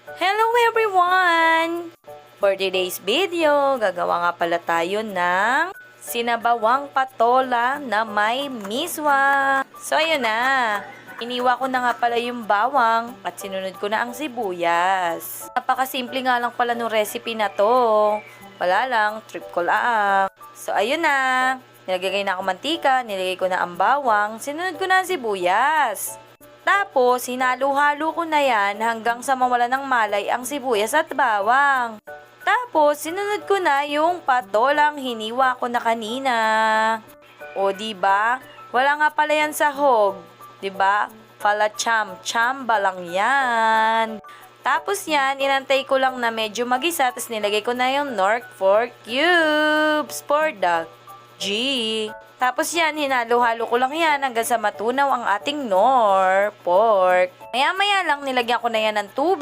Hello everyone! For today's video, gagawa nga pala tayo ng sinabawang patola na may miswa. So ayun na, iniwa ko na nga pala yung bawang at sinunod ko na ang sibuyas. Napakasimple nga lang pala ng recipe na to. Wala lang, trip ko lang. So ayun na, nilagay na ako mantika, nilagay ko na ang bawang, sinunod ko na ang sibuyas. Tapos, hinalo-halo ko na yan hanggang sa mawala ng malay ang sibuyas at bawang. Tapos, sinunod ko na yung patolang hiniwa ko na kanina. O, diba? Wala nga pala yan sa hog. Diba? Chamba lang yan. Tapos yan, inantay ko lang na medyo magisa, tapos nilagay ko na yung Knorr pork cubes for the G. Tapos yan, hinalo-halo ko lang yan hanggang sa matunaw ang ating Knorr pork. Maya-maya lang nilagyan ko na yan ng tubig.